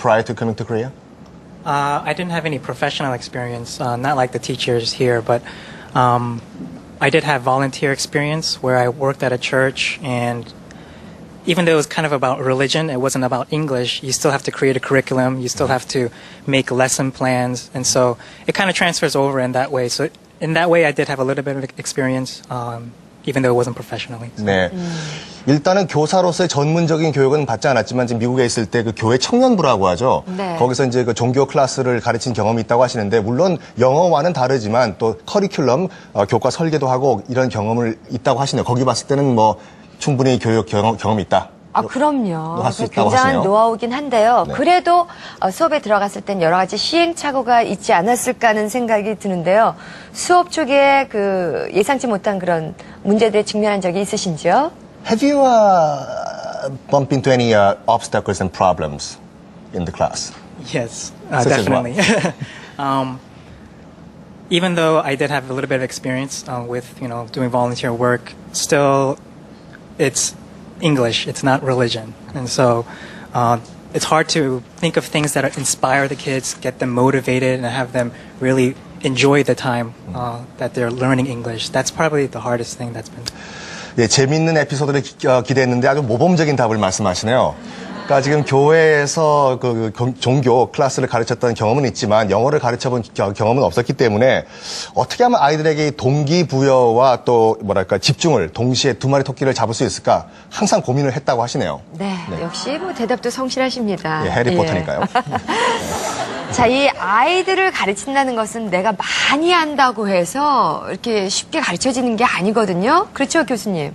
prior to coming to Korea? I didn't have any professional experience, not like the teachers here, but I did have volunteer experience where I worked at a church, and even though it was kind of about religion, it wasn't about English. You still have to create a curriculum. You still have to make lesson plans. And so it kind of transfers over in that way. So in that way, I did have a little bit of experience, even though it wasn't professionally. So. 네. 일단은 교사로서의 전문적인 교육은 받지 않았지만 지금 미국에 있을 때 그 교회 청년부라고 하죠. 네. 거기서 이제 그 종교 클래스를 가르친 경험이 있다고 하시는데 물론 영어와는 다르지만 또 커리큘럼, 교과 설계도 하고 이런 경험을 있다고 하시네요. 거기 봤을 때는 뭐 충분히 교육 경험이 있다. 그럼요. 할수 있다고 굉장한 하시네요. 노하우긴 한데요. 네. 그래도 수업에 들어갔을 땐 여러 가지 시행착오가 있지 않았을까 하는 생각이 드는데요. 수업 초기에 그 예상치 못한 그런 문제들에 직면한 적이 있으신지요? Have you bumped into any obstacles and problems in the class? Yes, Such as what? definitely. Even though I did have a little bit of experience with, doing volunteer work, still it's English, it's not religion. And so it's hard to think of things that inspire the kids, get them motivated, and have them really enjoy the time that they're learning English. That's probably the hardest thing that's been. 예, 재미있는 에피소드를 기대했는데 아주 모범적인 답을 말씀하시네요. 그러니까 지금 교회에서 그 종교 클래스를 가르쳤던 경험은 있지만 영어를 가르쳐본 경험은 없었기 때문에 어떻게 하면 아이들에게 동기부여와 또 뭐랄까 집중을 동시에 두 마리 토끼를 잡을 수 있을까 항상 고민을 했다고 하시네요. 네, 역시 뭐 대답도 성실하십니다. 예, 해리포터니까요. 자, 이 아이들을 가르친다는 것은 내가 많이 안다고 해서 이렇게 쉽게 가르쳐지는 게 아니거든요. 그렇죠, 교수님?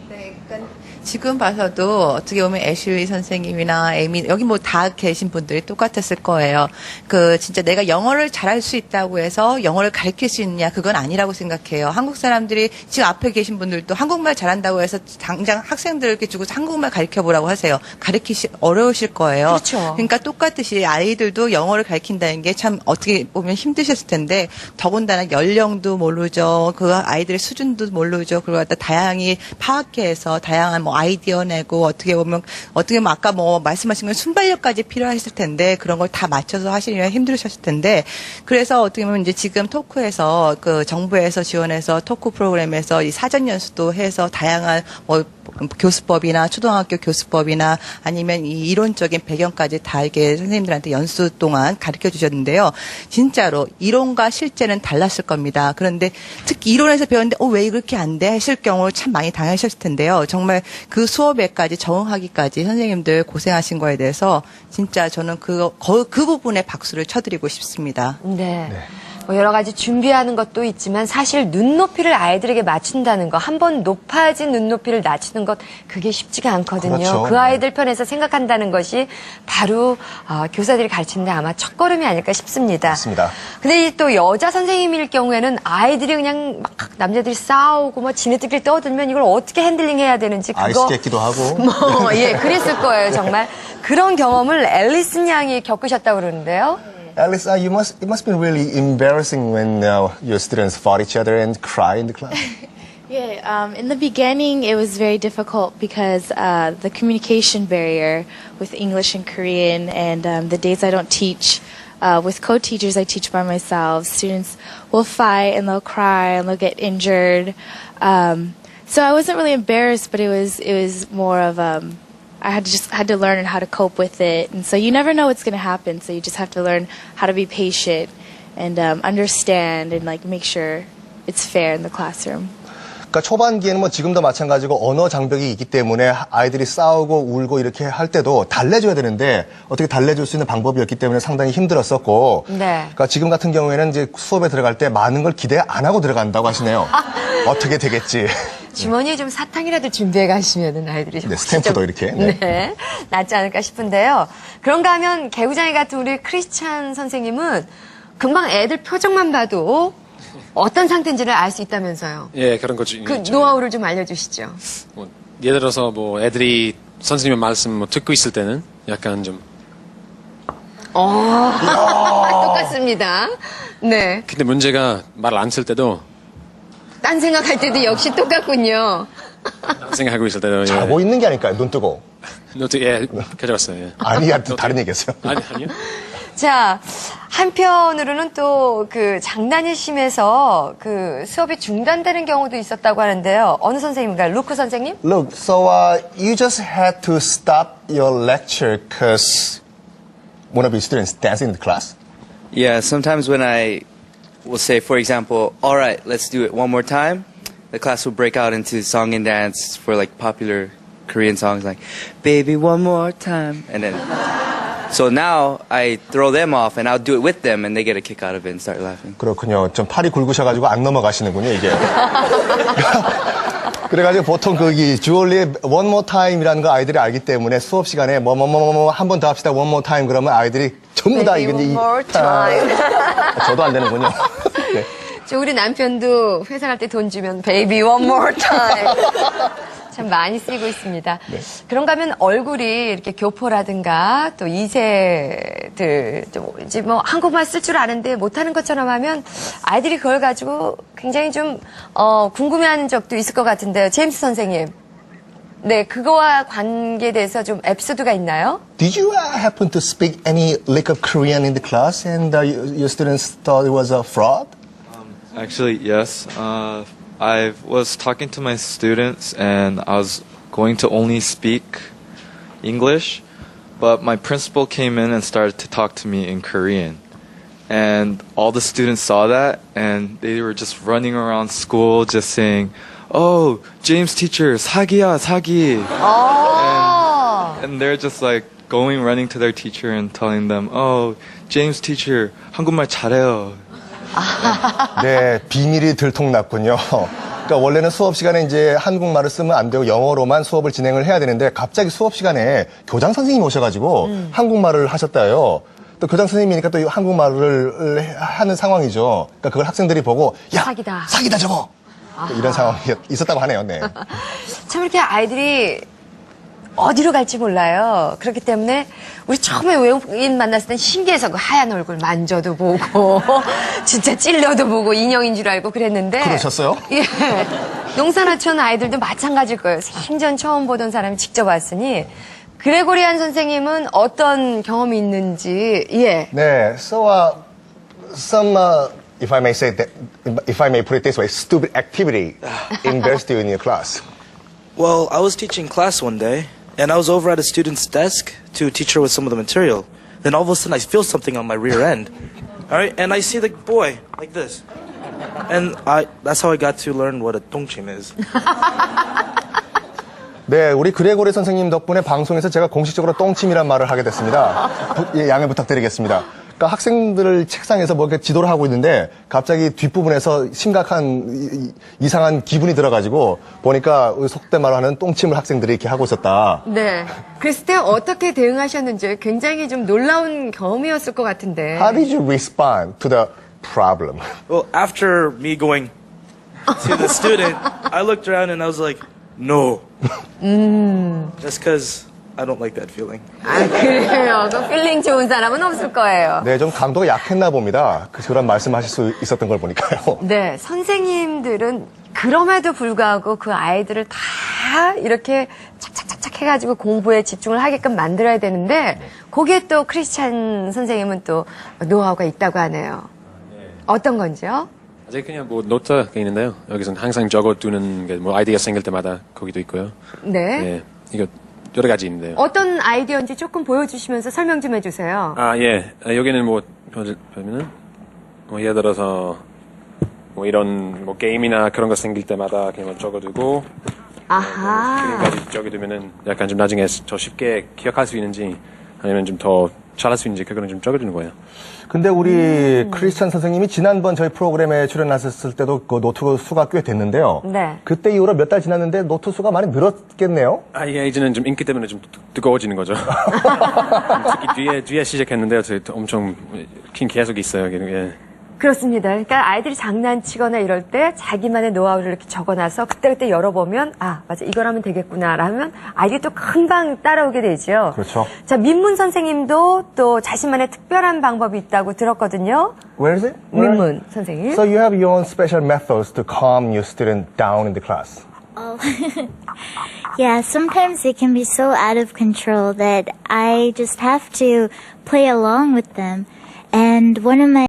네, 그러니까 지금 봐서도 어떻게 보면 애슐리 선생님이나 에미 여기 뭐 다 계신 분들이 똑같았을 거예요. 그 진짜 내가 영어를 잘할 수 있다고 해서 영어를 가르칠 수 있느냐 그건 아니라고 생각해요. 한국 사람들이 지금 앞에 계신 분들도 한국말 잘한다고 해서 당장 학생들에게 주고 한국말 가르쳐 보라고 하세요. 가르치기 어려우실 거예요. 그렇죠. 그러니까 똑같듯이 아이들도 영어를 가르친다는 게 참 어떻게 보면 힘드셨을 텐데 더군다나 연령도 모르죠. 그 아이들의 수준도 모르죠. 그리고 또 다양히 파악해서 다양한 뭐 아이디어 내고 어떻게 보면 아까 뭐 말씀하신 건 순발력까지 필요하실 텐데 그런 걸 다 맞춰서 하시려면 힘들으셨을 텐데 그래서 어떻게 보면 이제 지금 토크에서 그 정부에서 지원해서 토크 프로그램에서 이 사전 연수도 해서 다양한 뭐 교수법이나 초등학교 교수법이나 아니면 이 이론적인 배경까지 다 이렇게 선생님들한테 연수 동안 가르쳐 주셨는데요. 진짜로 이론과 실제는 달랐을 겁니다. 그런데 특히 이론에서 배웠는데 왜 그렇게 안 돼? 하실 경우 참 많이 당하셨을 텐데요. 정말 그 수업에까지 적응하기까지 선생님들 고생하신 거에 대해서 진짜 저는 그 부분에 박수를 쳐드리고 싶습니다. 네. 뭐 여러 가지 준비하는 것도 있지만 사실 눈높이를 아이들에게 맞춘다는 거, 한번 높아진 눈높이를 낮추는 것 그게 쉽지가 않거든요. 그렇죠. 그 아이들 편에서 생각한다는 것이 바로 교사들이 가르치는데 아마 첫걸음이 아닐까 싶습니다. 맞습니다. 근데 또 여자 선생님일 경우에는 아이들이 그냥 막 남자들이 싸우고 뭐 지네들끼리 떠들면 이걸 어떻게 핸들링해야 되는지 그거 아이스 깨기도 하고. 그랬을 거예요 정말. 그런 경험을 앨리슨 양이 겪으셨다고 그러는데요. Alice, it must be really embarrassing when your students fought each other and cry in the class. Yeah, in the beginning it was very difficult because the communication barrier with English and Korean and the days I don't teach with co-teachers I teach by myself, students will fight and they'll cry and they'll get injured. So I wasn't really embarrassed, but it was more of I had to learn how to cope with it, and so you never know what's going to happen. So you just have to learn how to be patient and understand and like make sure it's fair in the classroom. 그러니까 초반기에는 뭐 지금도 마찬가지고 언어 장벽이 있기 때문에 아이들이 싸우고 울고 이렇게 할 때도 달래줘야 되는데 어떻게 달래줄 수 있는 방법이 없기 때문에 상당히 힘들었었고. 네. 그러니까 지금 같은 경우에는 이제 수업에 들어갈 때 많은 걸 기대 안 하고 들어간다고 하시네요. 어떻게 되겠지. 주머니에 좀 사탕이라도 준비해 가시면은 아이들이 네, 스탬프도 이렇게. 네, 낫지 않을까 싶은데요. 그런가 하면 개구장이 같은 우리 크리스찬 선생님은 금방 애들 표정만 봐도 어떤 상태인지를 알 수 있다면서요. 예, 그런 거죠. 그 노하우를 좀 알려주시죠. 뭐, 예를 들어서 뭐 애들이 선생님의 말씀 뭐 듣고 있을 때는 약간 좀. 똑같습니다. 네. 근데 문제가 말 안 쓸 때도. 딴 생각할 때도 역시 똑같군요. 생각하고 있을 때도. 자고 있는 게 아닐까요? 눈 뜨고. 노트 예 가져왔어요. 예. 아니, 다른 얘기였어요. 아니요. 자, 한편으로는 또 그 장난이 심해서 그 수업이 중단되는 경우도 있었다고 하는데요. 어느 선생님인가요? 루크 선생님? Look, so you just had to stop your lecture because one of your students dancing in the class? Yeah, sometimes when I will say, for example, all right, let's do it one more time, the class will break out into song and dance for like popular Korean songs like, baby, one more time. And then, so now I throw them off and I'll do it with them and they get a kick out of it and start laughing. 그렇군요. 좀 팔이 굵으셔가지고 안 넘어가시는군요, 이게. 그래가지고 보통 이 주얼리의 One More Time이라는 거 아이들이 알기 때문에 수업 시간에 한 번 더 합시다 One More Time 그러면 아이들이 전부 다 이게 One more time. 저도 안 되는군요. 네. 저 우리 남편도 회사 갈 때 돈 주면 baby one more time 참 많이 쓰이고 있습니다. 네. 그런가 하면 얼굴이 이렇게 교포라든가 또 2세들 좀 이제 뭐 한국말 쓸 줄 아는데 못하는 것처럼 하면 아이들이 그걸 가지고 굉장히 좀 궁금해하는 적도 있을 것 같은데요. 제임스 선생님. 네, 그거와 관계돼서 좀 에피소드가 있나요? Did you happen to speak any lick of Korean in the class and your students thought it was a fraud? Actually, yes. I was talking to my students and I was going to only speak English, but my principal came in and started to talk to me in Korean. And all the students saw that and they were just running around school just saying, oh, James teacher, 사기야, 사기. And they're just like running to their teacher and telling them, oh, James teacher, 한국말 잘해요. 네, 비밀이 들통났군요. 그러니까 원래는 수업 시간에 이제 한국말을 쓰면 안 되고 영어로만 수업을 진행을 해야 되는데 갑자기 수업 시간에 교장 선생님이 오셔가지고 한국말을 하셨다요. 또 교장 선생님이니까 또 한국말을 하는 상황이죠. 그러니까 그걸 학생들이 보고 야, 사기다 저거. 이런 상황이 있었다고 하네요. 네. 참 이렇게 아이들이 어디로 갈지 몰라요. 그렇기 때문에 우리 처음에 외국인 만났을 땐 신기해서 그 하얀 얼굴 만져도 보고 진짜 찔려도 보고 인형인 줄 알고 그랬는데 그러셨어요? 예. 용산하천 아이들도 마찬가지일 거예요. 생전 처음 보던 사람이 직접 왔으니 그레고리안 선생님은 어떤 경험이 있는지 예. 네, so some if I may say that, if I may put it this way, stupid activity embarrassed you in your class. Well, I was teaching class one day, and I was over at a student's desk to teach her with some of the material. Then all of a sudden, I feel something on my rear end. All right, and I see the boy like this, and that's how I got to learn what a 똥침 is. 네, 우리 그레고리 선생님 덕분에 방송에서 제가 공식적으로 똥침이란 말을 하게 됐습니다. 예, 양해 부탁드리겠습니다. 그러니까 학생들을 책상에서 뭐 이렇게 지도를 하고 있는데 갑자기 뒷부분에서 심각한 이상한 기분이 들어가지고 보니까 속된 말로 하는 똥침을 학생들이 이렇게 하고 있었다. 네. 그랬을 때 어떻게 대응하셨는지 굉장히 좀 놀라운 경험이었을 것 같은데. How did you respond to the problem? Well, after me going to the student, I looked around and I was like, no. Just because I don't like that feeling. 아, 그래요. 그 필링 좋은 사람은 없을 거예요. 네, 좀 강도가 약했나 봅니다. 그런 말씀하실 수 있었던 걸 보니까요. 네, 선생님들은 그럼에도 불구하고 그 아이들을 다 이렇게 착착착착 해가지고 공부에 집중을 하게끔 만들어야 되는데 거기에 또 크리스찬 선생님은 또 노하우가 있다고 하네요. 어떤 건지요? 아직 그냥 뭐 노트가 있는데요. 여기서는 항상 적어두는 게 뭐 아이디어 생길 때마다 거기도 있고요. 네. 예, 이거 여러 가지 있는데요. 어떤 아이디어인지 조금 보여주시면서 설명 좀 해주세요. 아, 예. 여기는 뭐, 보면은, 뭐, 예를 들어서, 뭐, 이런, 뭐, 게임이나 그런 거 생길 때마다 그냥 적어두고, 아하. 그림까지 적어두면은 약간 좀 나중에 더 쉽게 기억할 수 있는지, 아니면 좀 더 잘할 수 있는지, 그거는 좀 적어두는 거예요. 근데 우리 크리스찬 선생님이 지난번 저희 프로그램에 출연하셨을 때도 그 노트 수가 꽤 됐는데요. 네. 그때 이후로 몇 달 지났는데 노트 수가 많이 늘었겠네요? 아, 예, 이제는 좀 인기 때문에 좀 뜨거워지는 거죠. 특히 뒤에 시작했는데요. 엄청 긴 계속 있어요. 예. 그렇습니다. 그러니까 아이들이 장난치거나 이럴 때 자기만의 노하우를 이렇게 적어놔서 그때그때 열어보면 아 맞아 이걸 하면 되겠구나 하면 아이들이 또 금방 따라오게 되죠. 그렇죠. 자 민문 선생님도 또 자신만의 특별한 방법이 있다고 들었거든요. Where is it? 민문 선생님. So you have your own special methods to calm your student down in the class. Oh, yeah, sometimes it can be so out of control that I just have to play along with them. And one of my